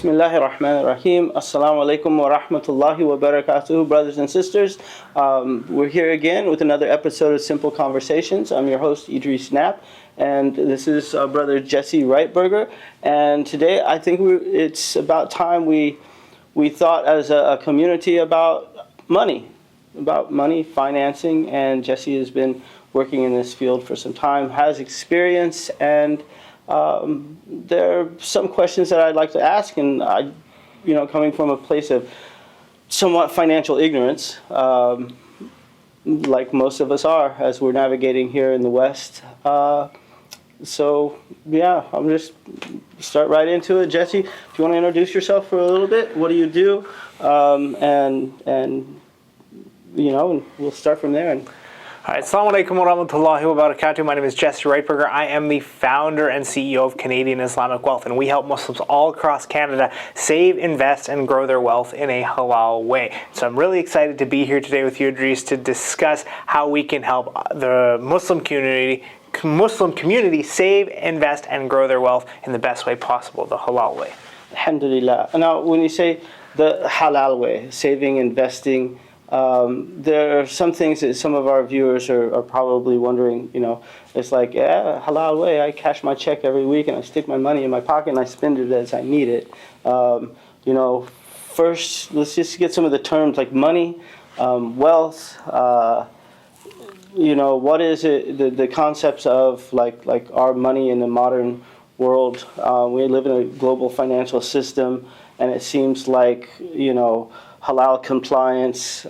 Bismillahir Rahmanir Rahim. Assalamu alaikum wa rahmatullahi wa barakatuhu, brothers and sisters. We're here again with another episode of Simple Conversations. I'm your host, Idris Knapp, and this is our brother Jesse Reitberger. And today I think it's about time we thought as a community about money, financing, and Jesse has been working in this field for some time, has experience, and there are some questions that I'd like to ask, and coming from a place of somewhat financial ignorance, like most of us are as we're navigating here in the West. So yeah, I'm just start right into it. Jesse, if you want to introduce yourself for a little bit, what do you do? And we'll start from there. All right, Assalamu alaikum wa rahmatullahi wa barakatuh. My name is Jesse Reitberger. I am the founder and CEO of Canadian Islamic Wealth, and we help Muslims all across Canada save, invest, and grow their wealth in a halal way. So I'm really excited to be here today with you, Idris, to discuss how we can help the Muslim community save, invest, and grow their wealth in the best way possible, the halal way. Alhamdulillah. Now, when you say the halal way, saving, investing, there are some things that some of our viewers are probably wondering, it's like, halal way, I cash my check every week and I stick my money in my pocket and I spend it as I need it. First, let's just get some of the terms like money, wealth, what is it, the concepts of like our money in the modern world. We live in a global financial system, and it seems like, halal compliance,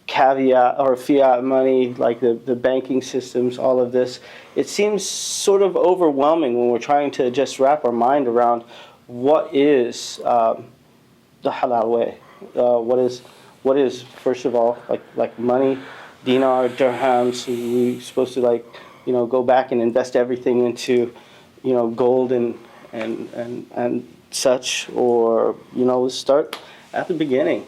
caveat or fiat money, like the banking systems, all of this. It seems sort of overwhelming when we're trying to just wrap our mind around what is the halal way. What is first of all like money, dinar, dirhams. We're supposed to go back and invest everything into gold and such, or start at the beginning.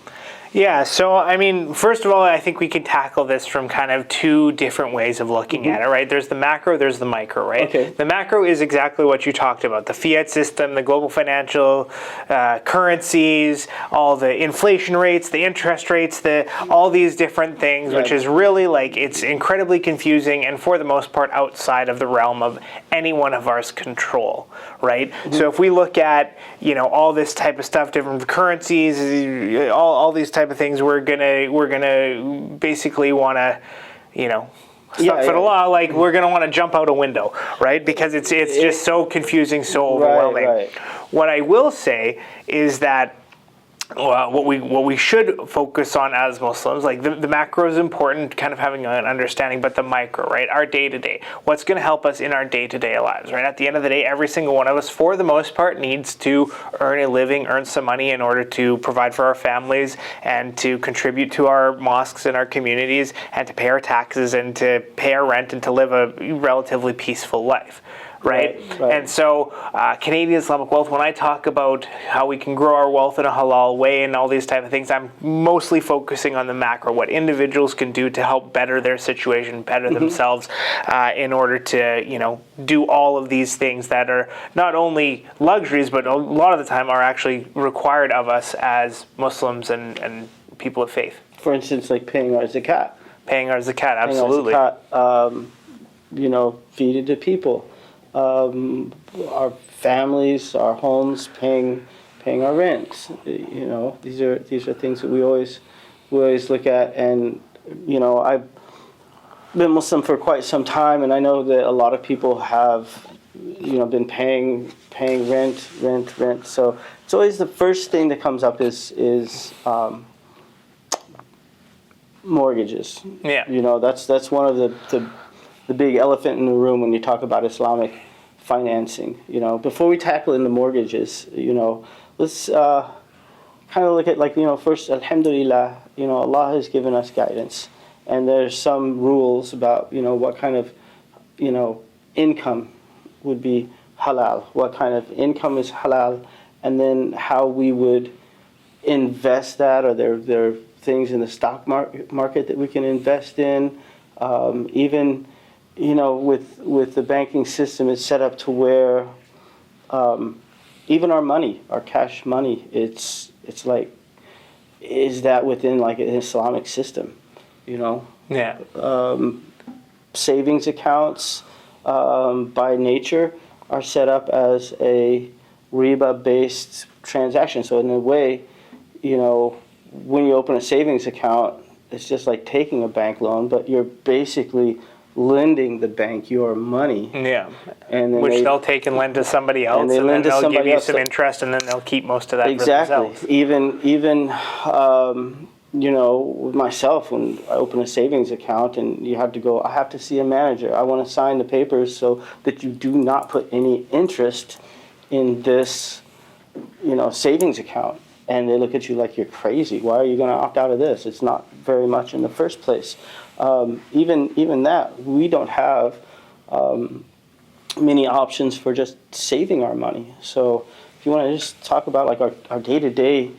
Yeah, so I mean, first of all, I think we could tackle this from kind of two different ways of looking at it, right? There's the macro, there's the micro, right? Okay. The macro is exactly what you talked about, the fiat system, the global financial currencies, all the inflation rates, the interest rates, all these different things, which is really it's incredibly confusing and for the most part outside of the realm of any one of ours control, right? So if we look at, all this type of stuff, different currencies, all these type of things, we're gonna basically want to, for the law, we're gonna want to jump out a window, right? Because it's just so confusing, so overwhelming. Right. What I will say is that what we should focus on as Muslims, the macro is important, kind of having an understanding, but the micro, right? Our day-to-day. What's going to help us in our day-to-day lives, right? At the end of the day, every single one of us, for the most part, needs to earn a living, earn some money in order to provide for our families and to contribute to our mosques and our communities and to pay our taxes and to pay our rent and to live a relatively peaceful life. Right? And so Canadian Islamic Wealth, when I talk about how we can grow our wealth in a halal way and all these type of things, I'm mostly focusing on the macro, what individuals can do to help better their situation, better themselves in order to, do all of these things that are not only luxuries, but a lot of the time are actually required of us as Muslims and people of faith. For instance, like paying our zakat. Paying our zakat, absolutely. Paying our zakat, feed it to people. Our families, our homes, paying our rent. These are things that we always look at. And I've been Muslim for quite some time, and I know that a lot of people have been paying rent. So it's always the first thing that comes up is mortgages. Yeah. That's one of the big elephant in the room when you talk about Islamic financing. Before we tackle in the mortgages, let's kind of look at first, alhamdulillah, Allah has given us guidance, and there's some rules about what kind of income would be halal, what kind of income is halal, and then how we would invest that. Or there are things in the stock market that we can invest in, even with the banking system, it's set up to where even our money, our cash money, it's like, is that within like an Islamic system, you know? Yeah. Savings accounts by nature are set up as a riba-based transaction. So in a way, you know, when you open a savings account, it's just like taking a bank loan, but you're basically lending the bank your money. Yeah. And then Which they'll take and lend to somebody else, and then they'll give you some interest, and then they'll keep most of that for themselves. Even you know, with myself, when I open a savings account and you have to go, I have to see a manager. I want to sign the papers so that you do not put any interest in this, you know, savings account. And they look at you like you're crazy. Why are you going to opt out of this? It's not very much in the first place. Even that, we don't have many options for just saving our money. So if you want to just talk about like our day-to-day,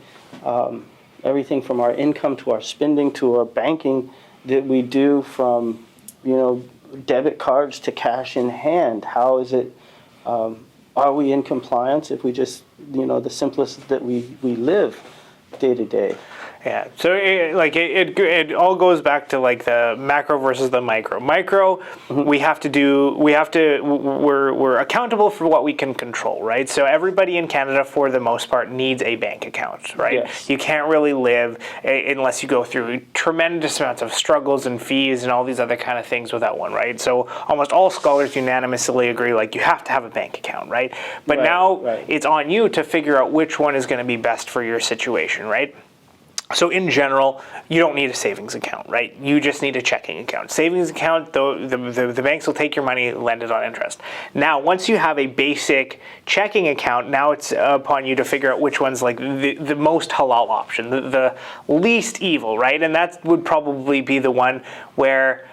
everything from our income to our spending to our banking that we do, from, you know, debit cards to cash in hand, how is it, are we in compliance if we just, you know, the simplest that we live day to day? Yeah, so it all goes back to like the macro versus the micro. Micro, we're accountable for what we can control, right? So everybody in Canada, for the most part, needs a bank account, right? Yes. You can't really live unless you go through tremendous amounts of struggles and fees and all these other kind of things without one, right? So almost all scholars unanimously agree, like, you have to have a bank account, right? But now it's on you to figure out which one is going to be best for your situation, right? So in general, you don't need a savings account, right? You just need a checking account. Savings account, though, the banks will take your money, lend it on interest. Now, once you have a basic checking account, now it's upon you to figure out which one's like the most halal option, the least evil, right? And that would probably be the one where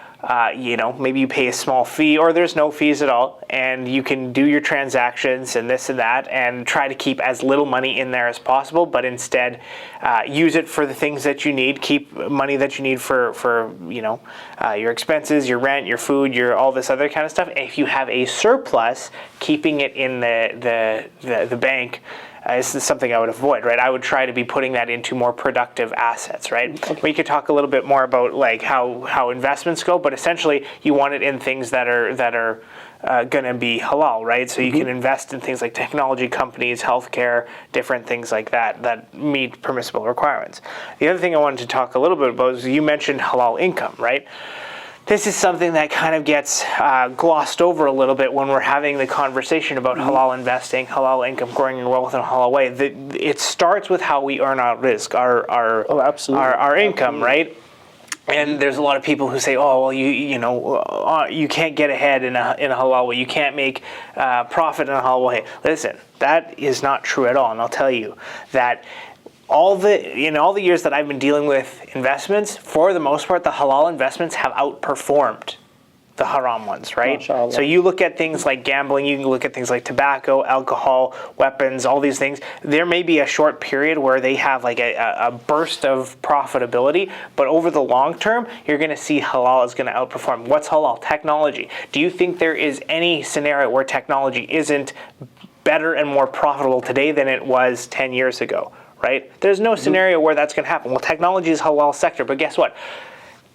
you know, maybe you pay a small fee or there's no fees at all, and you can do your transactions and this and that and try to keep as little money in there as possible, but instead use it for the things that you need, keep money that you need for you know, your expenses, your rent, your food, your all this other kind of stuff. And if you have a surplus, keeping it in the bank is something I would avoid, right? I would try to be putting that into more productive assets, right? Okay. We could talk a little bit more about like how investments go, but essentially you want it in things that are going to be halal, right? So you can invest in things like technology companies, healthcare, different things like that meet permissible requirements. The other thing I wanted to talk a little bit about is you mentioned halal income, right? This is something that kind of gets glossed over a little bit when we're having the conversation about halal investing, halal income, growing your wealth in a halal way. It starts with how we earn our rizq, our income, right? And there's a lot of people who say, oh, well, you know, you can't get ahead in a halal way. You can't make profit in a halal way. Listen, that is not true at all. And I'll tell you that in all the years that I've been dealing with investments, for the most part, the halal investments have outperformed the haram ones, right? Mashallah. So you look at things like gambling, you can look at things like tobacco, alcohol, weapons, all these things. There may be a short period where they have like a burst of profitability, but over the long term, you're going to see halal is going to outperform. What's halal? Technology. Do you think there is any scenario where technology isn't better and more profitable today than it was 10 years ago? Right? There's no scenario where that's going to happen. Well, technology is halal sector, but guess what?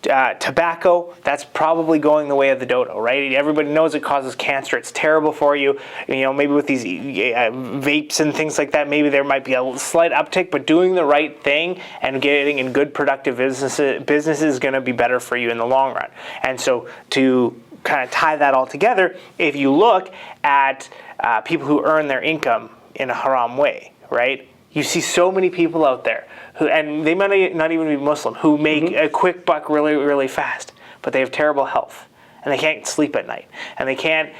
Tobacco, that's probably going the way of the dodo, right? Everybody knows it causes cancer. It's terrible for you. You know, maybe with these vapes and things like that, maybe there might be a slight uptick, but doing the right thing and getting in good productive business is going to be better for you in the long run. And so to kind of tie that all together, if you look at people who earn their income in a haram way, right? You see so many people out there who, and they might not even be Muslim, who make a quick buck really, really fast, but they have terrible health, and they can't sleep at night, and they can't,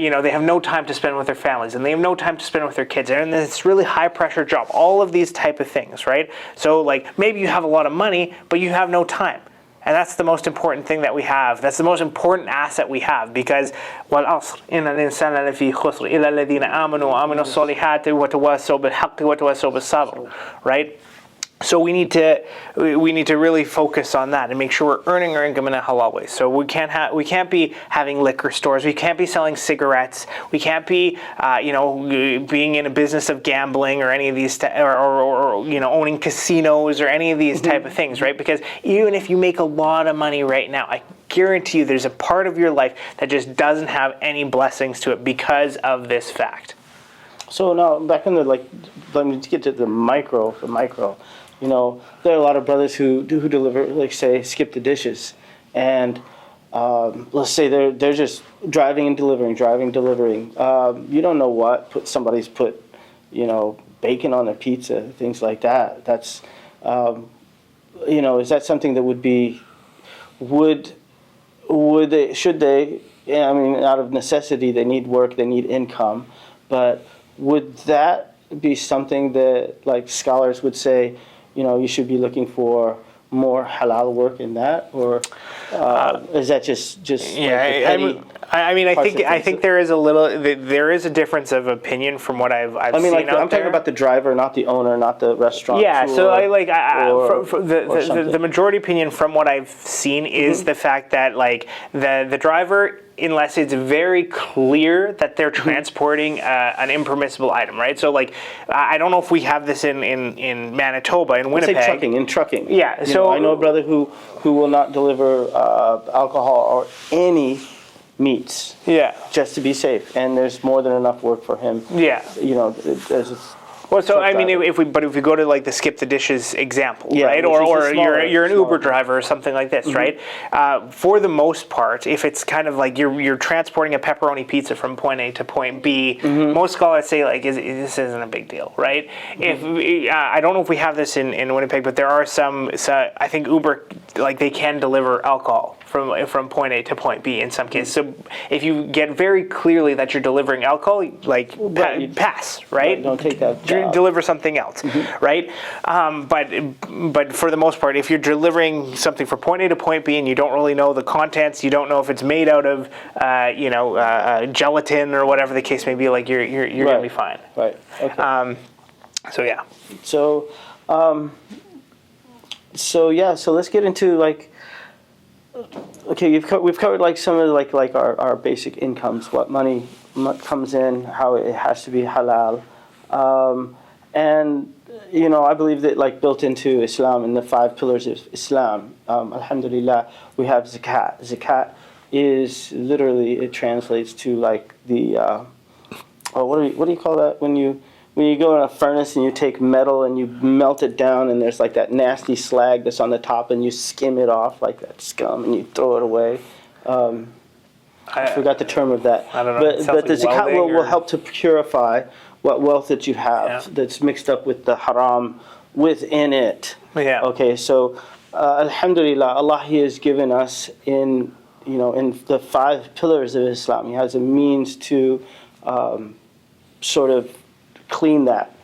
you know, they have no time to spend with their families, and they have no time to spend with their kids, and this really high pressure job, all of these type of things, right? So like maybe you have a lot of money, but you have no time. And that's the most important thing that we have. That's the most important asset we have, because وَالْعَصْرِ إِنَّ الْإِنسَانَ لَفِي خُسْرٍ إِلَّا الَّذِينَ آمَنُوا وَعَمِلُوا الصَّالِحَاتِ وَتَوَاصَوْا بِالْحَقِّ وَتَوَاصَوْا بِالصَّبْرِ, right? So we need to really focus on that and make sure we're earning our income in a halal way. So we can't be having liquor stores. We can't be selling cigarettes. We can't be being in a business of gambling or any of these or owning casinos or any of these type of things, right? Because even if you make a lot of money right now, I guarantee you there's a part of your life that just doesn't have any blessings to it because of this fact. So now back in the let me get to the micro. There are a lot of brothers who deliver, like say, skip the dishes, and let's say they're just driving and delivering. You don't know what somebody's put, bacon on their pizza, things like that. That's, is that something that should they? Yeah, I mean, out of necessity, they need work, they need income, but would that be something that like scholars would say? You should be looking for more halal work in that, or is that just yeah? I think there is a difference of opinion from what I've seen out I'm talking about the driver, not the owner, not the restaurant. Yeah, so the majority opinion from what I've seen is the fact that the driver, unless it's very clear that they're transporting an impermissible item, right? So I don't know if we have this in Manitoba, in Winnipeg. Let's say trucking. Yeah, so I know a brother who will not deliver alcohol or any meats. Yeah. Just to be safe, and there's more than enough work for him. Yeah. Well, so I mean, if we go to the skip the dishes example, right, or you're an Uber driver or something like this, right? For the most part, if it's kind of like you're transporting a pepperoni pizza from point A to point B, most scholars say this isn't a big deal, right? If I don't know if we have this in Winnipeg, but there are some. I think Uber they can deliver alcohol from point A to point B in some cases. So if you get very clearly that you're delivering alcohol, pass, right? Don't take that. Deliver something else, right? But for the most part, if you're delivering something from point A to point B and you don't really know the contents, you don't know if it's made out of gelatin or whatever the case may be, you're gonna be fine. Right. Okay. So yeah. So let's get into okay, we've covered some of our basic incomes, what money comes in, how it has to be halal, and I believe that the built into Islam and the 5 pillars of Islam, alhamdulillah, we have zakat. Zakat is literally, it translates to the what do you call that when you go in a furnace and you take metal and you melt it down and there's that nasty slag that's on the top and you skim it off that scum and you throw it away. I forgot the term of that. I don't know. But the zakat will help to purify what wealth that you have that's mixed up with the haram within it. Yeah. Okay, so alhamdulillah, Allah, He has given us in the 5 pillars of Islam. He has a means to sort of clean that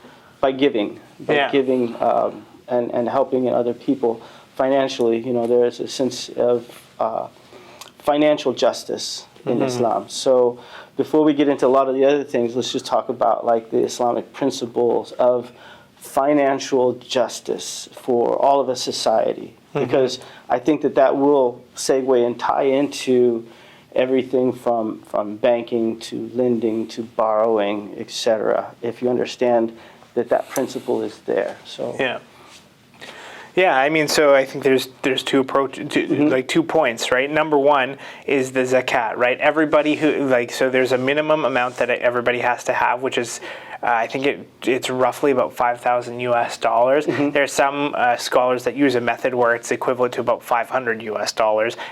by giving and helping other people financially. There is a sense of financial justice in Islam. So before we get into a lot of the other things, let's just talk about the Islamic principles of financial justice for all of a society, because I think that will segue and tie into everything from banking to lending to borrowing, etc. If you understand that principle is there. So yeah, I mean, so I think there's two approaches, 2 points, right? Number one is the zakat, right? Everybody who so there's a minimum amount that everybody has to have, which is I think it's roughly about $5,000 US. There's some scholars that use a method where it's equivalent to about $500 US,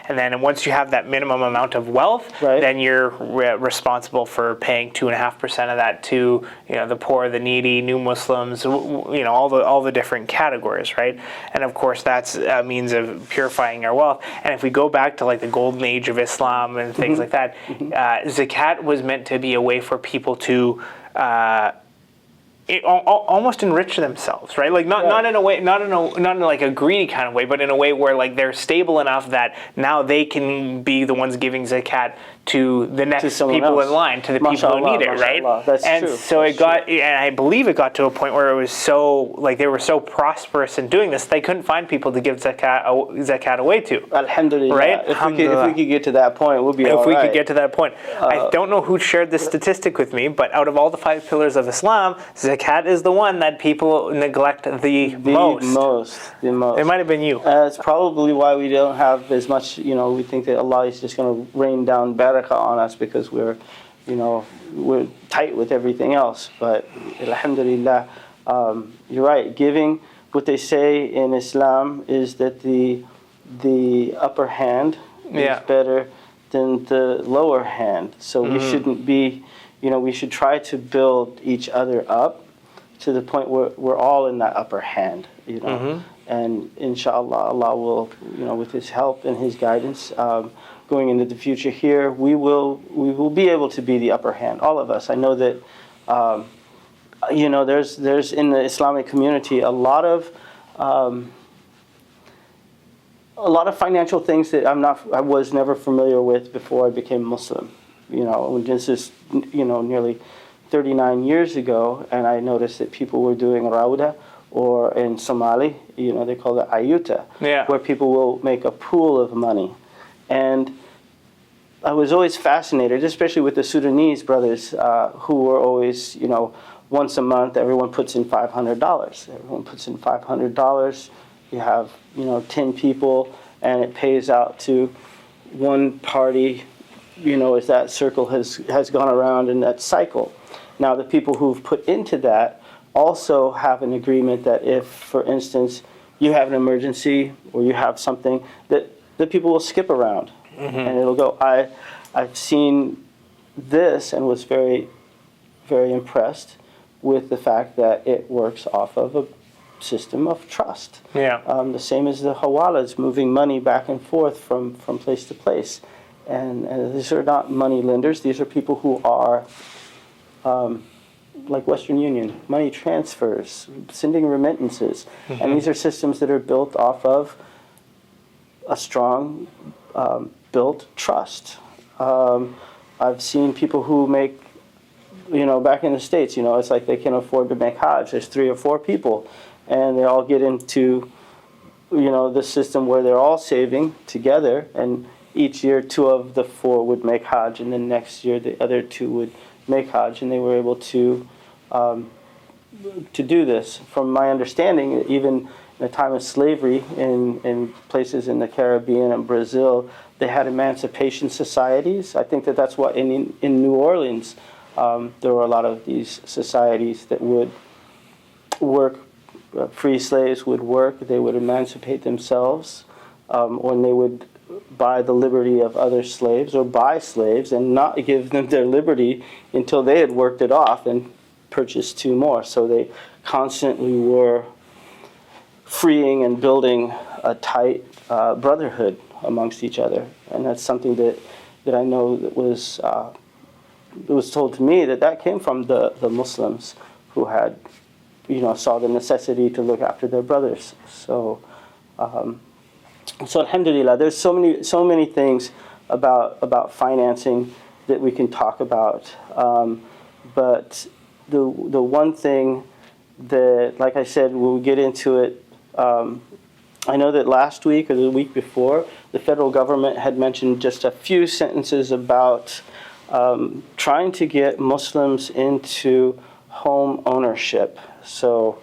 and then once you have that minimum amount of wealth, then you're responsible for paying 2.5% of that to the poor, the needy, new Muslims, all the different categories, right? And of course, that's a means of purifying our wealth. And if we go back to the golden age of Islam and things like that, zakat was meant to be a way for people to almost enrich themselves, right? Not in a way, not in a greedy kind of way, but in a way where they're stable enough that now they can be the ones giving zakat to the next someone people else. in line, to the people who need it, right? mashallah. That's and true. so That's it got, and I believe it got to a point where it was so, like they were so prosperous in doing this, they couldn't find people to give zakat away to. Alhamdulillah. Right? If we could get to that point, we'll be all right. If we could get to that point. I don't know who shared this statistic with me, but out of all the 5 pillars of Islam, zakat is the one that people neglect the most. The most. It might have been you. It's probably why we don't have as much, we think that Allah is just going to rain down barakah on us because we're tight with everything else. But alhamdulillah, you're right. Giving, what they say in Islam is that the upper hand is better than the lower hand. So we shouldn't be, we should try to build each other up to the point where we're all in that upper hand, And inshallah, Allah will, with His help and His guidance, going into the future here, we will be able to be the upper hand, all of us. I know that, there's in the Islamic community a lot of financial things that I was never familiar with before I became Muslim. This is, nearly 39 years ago, and I noticed that people were doing Rauda, or in Somali, they call it Ayuta, where people will make a pool of money. And I was always fascinated, especially with the Sudanese brothers, who were always, once a month, everyone puts in $500. Everyone puts in $500. You have, 10 people, and it pays out to one party, as that circle has gone around in that cycle. Now, the people who've put into that also have an agreement that if, for instance, you have an emergency or you have something, that the people will skip around and it'll go. I've seen this and was very, very impressed with the fact that it works off of a system of trust. The same as the hawalas, moving money back and forth from place to place. And these are not money lenders. These are people who are like Western Union, money transfers, sending remittances. And these are systems that are built off of a strong built trust. I've seen people who make, back in the States, it's like they can afford to make Hajj. There's 3 or 4 people, and they all get into, the system where they're all saving together, and each year 2 of the 4 would make Hajj, and then next year the other 2 would make Hajj, and they were able to do this. From my understanding, even in the time of slavery in places in the Caribbean and Brazil, they had emancipation societies. I think that's what in New Orleans, there were a lot of these societies that would work. Free slaves would work. They would emancipate themselves, when they would buy the liberty of other slaves or buy slaves and not give them their liberty until they had worked it off and purchased 2 more. So they constantly were freeing and building a tight brotherhood amongst each other. And that's something that I know that was told to me that came from the Muslims who had, saw the necessity to look after their brothers. So alhamdulillah, there's so many things about financing that we can talk about. But the one thing that, like I said, we'll get into it. I know that last week or the week before, the federal government had mentioned just a few sentences about trying to get Muslims into home ownership. So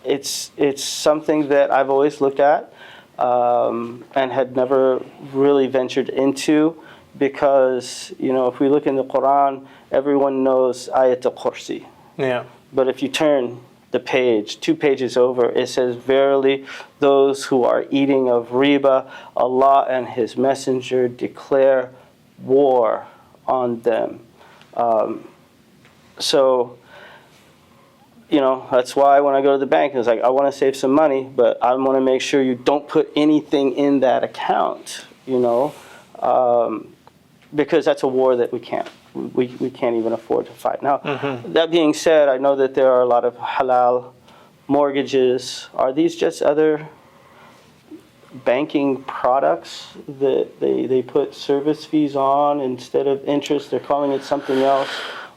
it's something that I've always looked at and had never really ventured into, because if we look in the Quran, everyone knows Ayat al-Kursi. But if you turn the page, 2 pages over, it says, "Verily, those who are eating of riba, Allah and His Messenger declare war on them." So, that's why when I go to the bank, it's like, I want to save some money, but I want to make sure you don't put anything in that account, because that's a war that we can't even afford to fight. Now, that being said, I know that there are a lot of halal mortgages. Are these just other banking products that they put service fees on instead of interest. They're calling it something else.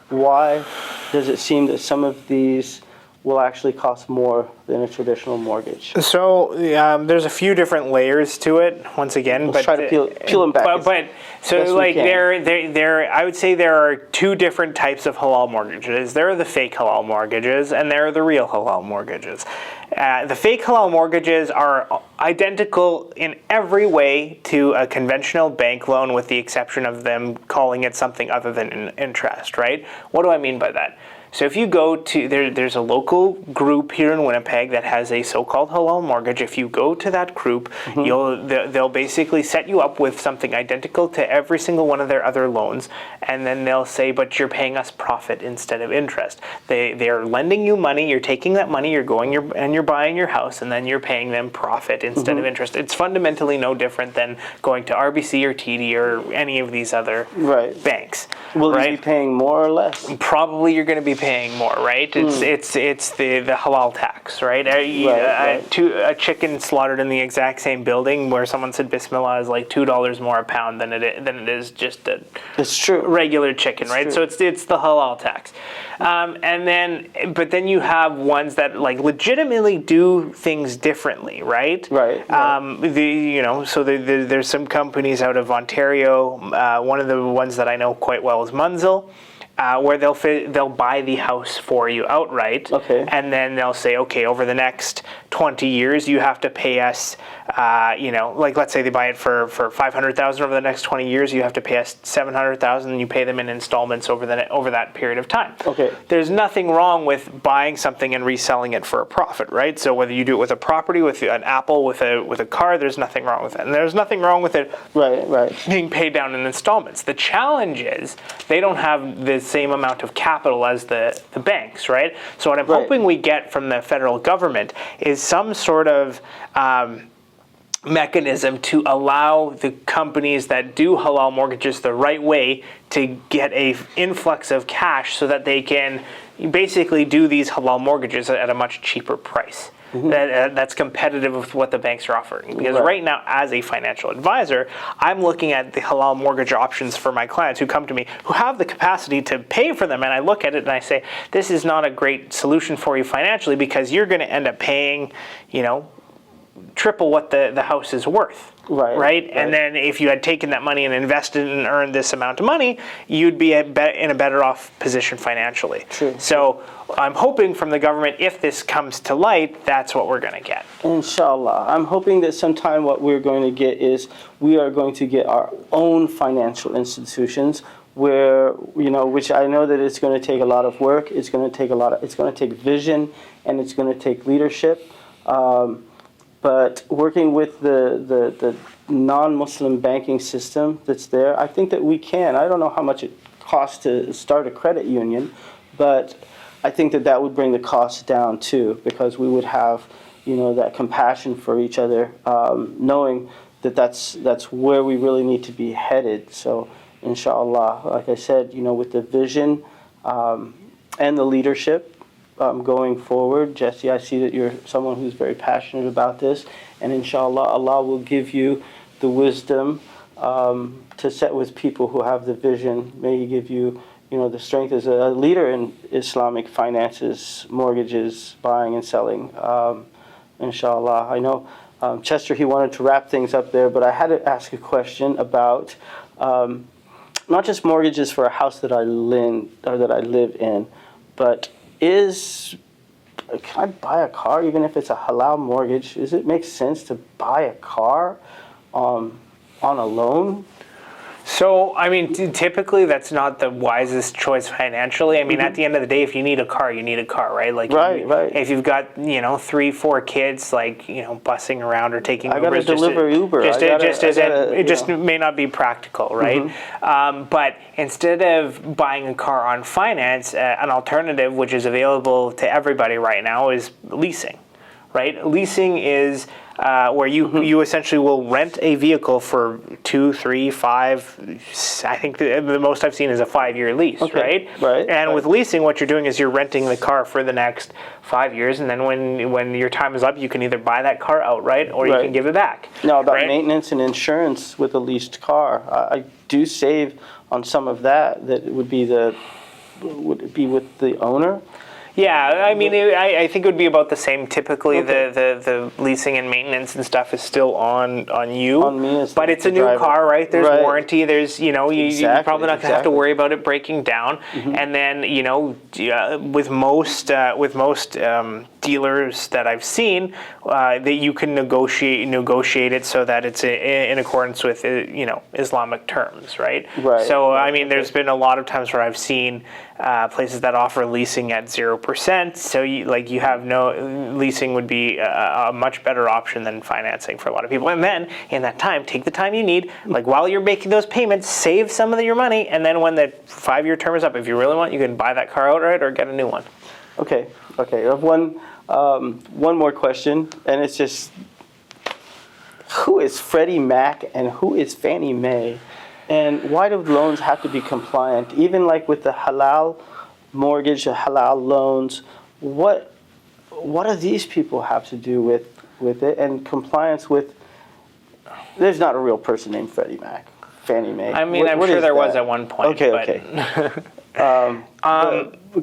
Why does it seem that some of these will actually cost more than a traditional mortgage? So there's a few different layers to it. Once again, Let's try to peel them back. But so like I would say there are two different types of halal mortgages. There are the fake halal mortgages, and there are the real halal mortgages. The fake halal mortgages are identical in every way to a conventional bank loan, with the exception of them calling it something other than interest. Right? What do I mean by that? So if you go to, there's a local group here in Winnipeg that has a so-called halal mortgage. If you go to that group, they'll basically set you up with something identical to every single one of their other loans, and then they'll say, but you're paying us profit instead of interest. They're lending you money, you're taking that money, you're buying your house, and then you're paying them profit instead of interest. It's fundamentally no different than going to RBC or TD or any of these other banks. Will you be paying more or less? Probably you're going to be paying more, right? It's the halal tax, right? A chicken slaughtered in the exact same building where someone said Bismillah is like $2 more a pound than it is just a regular chicken, right? So it's the halal tax, but then you have ones that like legitimately do things differently, right? So there's some companies out of Ontario. One of the ones that I know quite well is Munzel. Where they'll buy the house for you outright, and then they'll say, okay, over the next 20 years, you have to pay us, like let's say they buy it for $500,000 over the next 20 years, you have to pay us $700,000, and you pay them in installments over that period of time. There's nothing wrong with buying something and reselling it for a profit, right? So whether you do it with a property, with an Apple, with a car, there's nothing wrong with it, and there's nothing wrong with it being paid down in installments. The challenge is they don't have the same amount of capital as the banks, right? So what I'm hoping we get from the federal government is some sort of mechanism to allow the companies that do halal mortgages the right way to get a influx of cash so that they can basically do these halal mortgages at a much cheaper price. That's competitive with what the banks are offering. Because right now, as a financial advisor, I'm looking at the halal mortgage options for my clients who come to me, who have the capacity to pay for them. And I look at it and I say, this is not a great solution for you financially, because you're going to end up paying, triple what the house is worth. Right? And then if you had taken that money and invested and earned this amount of money, you'd be in a better off position financially. So I'm hoping from the government, if this comes to light, that's what we're going to get. Inshallah. I'm hoping that sometime what we're going to get is we are going to get our own financial institutions where, which I know that it's going to take a lot of work. It's going to take vision, and it's going to take leadership. But working with the non-Muslim banking system that's there, I think that we can. I don't know how much it costs to start a credit union, but I think that would bring the costs down too, because we would have, that compassion for each other, knowing that that's where we really need to be headed. So, inshallah, like I said, with the vision and the leadership, going forward. Jesse, I see that you're someone who's very passionate about this, and inshallah, Allah will give you the wisdom to set with people who have the vision. May He give you, the strength as a leader in Islamic finances, mortgages, buying and selling. Inshallah. I know Chester, he wanted to wrap things up there, but I had to ask a question about not just mortgages for a house that I live in, but can I buy a car even if it's a halal mortgage? Does it make sense to buy a car on a loan? So, typically that's not the wisest choice financially. At the end of the day, if you need a car, you need a car, right? Like, if you've got, 3-4 kids, bussing around or taking Ubers. I gotta deliver Uber. It just may not be practical, right? But instead of buying a car on finance, an alternative which is available to everybody right now is leasing. right? Leasing is where you essentially will rent a vehicle for 2, 3, 5. I think the most I've seen is a 5-year lease, right? Right. And with leasing, what you're doing is you're renting the car for the next 5 years, and then when your time is up, you can either buy that car outright or you can give it back. Now, about right? maintenance and insurance with a leased car, I do save on some of that. That would it be with the owner? Yeah, I mean, I think it would be about the same. Typically, Okay. the leasing and maintenance and stuff is still on you. On me as but the it's a new driver. car, right? There's Right. warranty. There's you're probably not going to have to Exactly. worry about it breaking down. And then with most dealers that I've seen, that you can negotiate it so that it's in accordance with Islamic terms, right? Right. So I mean, there's been a lot of times where I've seen places that offer leasing at 0%. So you have leasing would be a much better option than financing for a lot of people. And then in that time, take the time you need. Like while you're making those payments, save some of your money, and then when the 5-year term is up, if you really want, you can buy that car outright or get a new one. Okay. I have one more question, and it's just, who is Freddie Mac and who is Fannie Mae? And why do loans have to be compliant? Even like with the halal mortgage, the halal loans, what do these people have to do with it? And compliance with, there's not a real person named Freddie Mac, Fannie Mae. I mean, I'm sure there was at one point. Okay.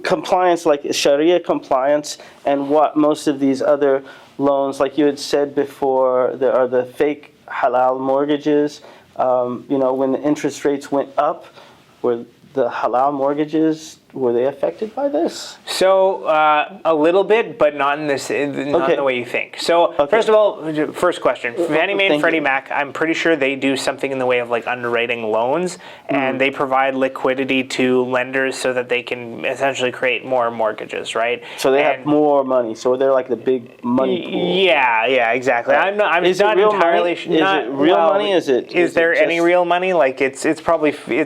Compliance, like Sharia compliance, and what most of these other loans, like you had said before, there are the fake halal mortgages. When the interest rates went up, were the halal mortgages, were they affected by this? So a little bit, but not in the way you think. So first of all, first question: Fannie Mae and Freddie Mac. I'm pretty sure they do something in the way of like underwriting loans, and they provide liquidity to lenders so that they can essentially create more mortgages, right? So they have more money. So they're like the big money pool. Yeah, exactly. I'm not entirely sure. Is it real money? Is there any real money? Like it's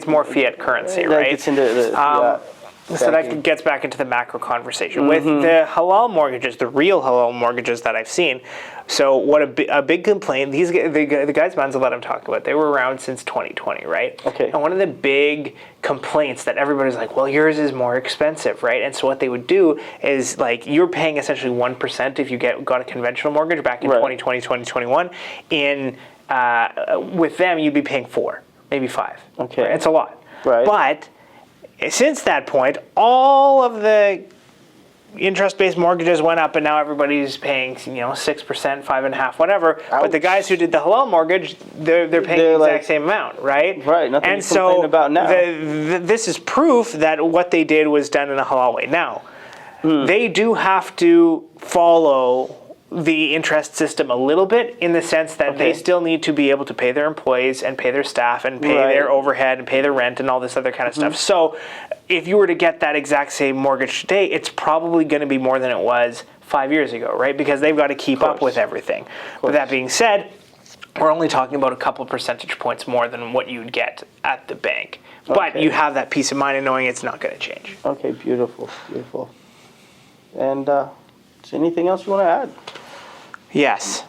more fiat currency, right? Gets into the So that gets back into the macro conversation. With the halal mortgages, the real halal mortgages that I've seen, so what a big complaint, the guys Manza let him talk about, they were around since 2020, right? Okay. And one of the big complaints that everybody's like, well, yours is more expensive, right? And so what they would do is, like, you're paying essentially 1% if you got a conventional mortgage back in 2020, 2021. With them, you'd be paying 4, maybe 5. Okay. Right? It's a lot. Right. But since that point, all of the interest-based mortgages went up, and now everybody's paying 6%, 5.5%, whatever. Ouch. But the guys who did the halal mortgage, they're paying the exact same amount, right? Right. Nothing and to complain about now. This is proof that what they did was done in a halal way. Now, they do have to follow the interest system a little bit, in the sense that they still need to be able to pay their employees and pay their staff and pay their overhead and pay their rent and all this other kind of stuff. So if you were to get that exact same mortgage today, it's probably going to be more than it was 5 years ago, right? Because they've got to keep up with everything. With that being said, we're only talking about a couple percentage points more than what you'd get at the bank. But you have that peace of mind in knowing it's not going to change. Okay, beautiful. And is there anything else you want to add? Yes.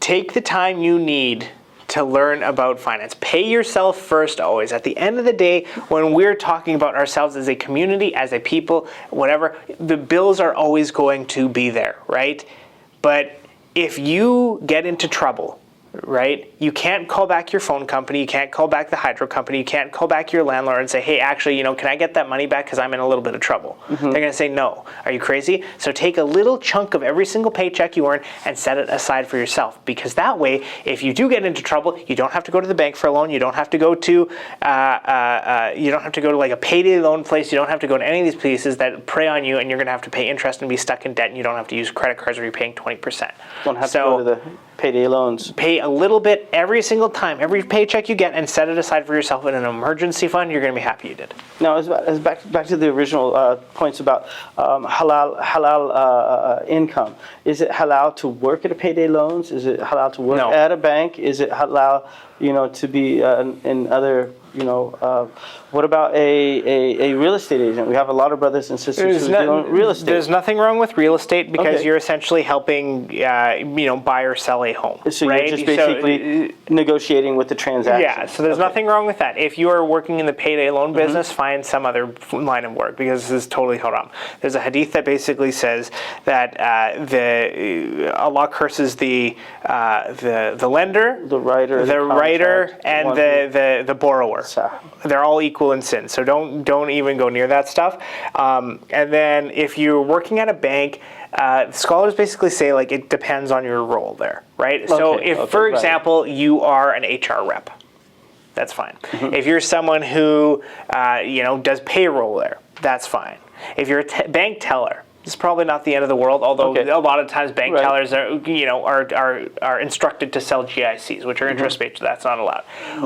Take the time you need to learn about finance. Pay yourself first always. At the end of the day, when we're talking about ourselves as a community, as a people, whatever, the bills are always going to be there, right? But if you get into trouble, right, you can't call back your phone company, you can't call back the hydro company, you can't call back your landlord and say, hey, actually, can I get that money back because I'm in a little bit of trouble? They're going to say, no. Are you crazy? So take a little chunk of every single paycheck you earn and set it aside for yourself, because that way, if you do get into trouble, you don't have to go to the bank for a loan, you don't have to go to like a payday loan place, you don't have to go to any of these places that prey on you, and you're going to have to pay interest and be stuck in debt, and you don't have to use credit cards where you're paying 20%. Don't have to go to the payday loans. Pay a little bit every single time, every paycheck you get, and set it aside for yourself in an emergency fund. You're going to be happy you did. Now, as back to the original points about halal income. Is it halal to work at a payday loans? Is it halal to work at a bank? Is it halal, to be in other What about a real estate agent? We have a lot of brothers and sisters who do real estate. There's nothing wrong with real estate because Okay. you're essentially helping, buy or sell a home. So right? you're just basically negotiating with the transaction. Yeah, so there's nothing wrong with that. If you are working in the payday loan business, find some other line of work because this is totally haram. There's a hadith that basically says that Allah curses the lender, The writer, the writer, and one the borrower. Sah. They're all equal in sin, so don't even go near that stuff. And then if you're working at a bank, scholars basically say like it depends on your role there, right? So if, for example, you are an HR rep, that's fine. If you're someone who does payroll there, that's fine. If you're a bank teller, it's probably not the end of the world, although a lot of times bank tellers are instructed to sell GICs, which are interest-based, so that's not allowed.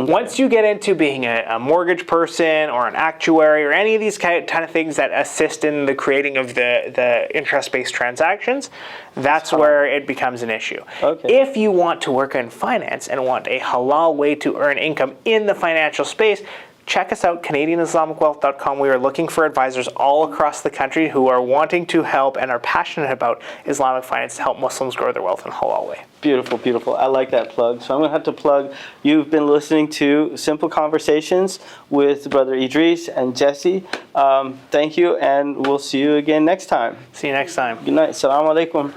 Once you get into being a mortgage person or an actuary or any of these kind of things that assist in the creating of the interest-based transactions, that's where it becomes an issue. If you want to work in finance and want a halal way to earn income in the financial space, check us out, CanadianIslamicWealth.com. We are looking for advisors all across the country who are wanting to help and are passionate about Islamic finance to help Muslims grow their wealth in a halal way. Beautiful, beautiful. I like that plug. So I'm going to have to plug, you've been listening to Simple Conversations with Brother Idris and Jesse. Thank you, and we'll see you again next time. See you next time. Good night. Assalamu alaikum.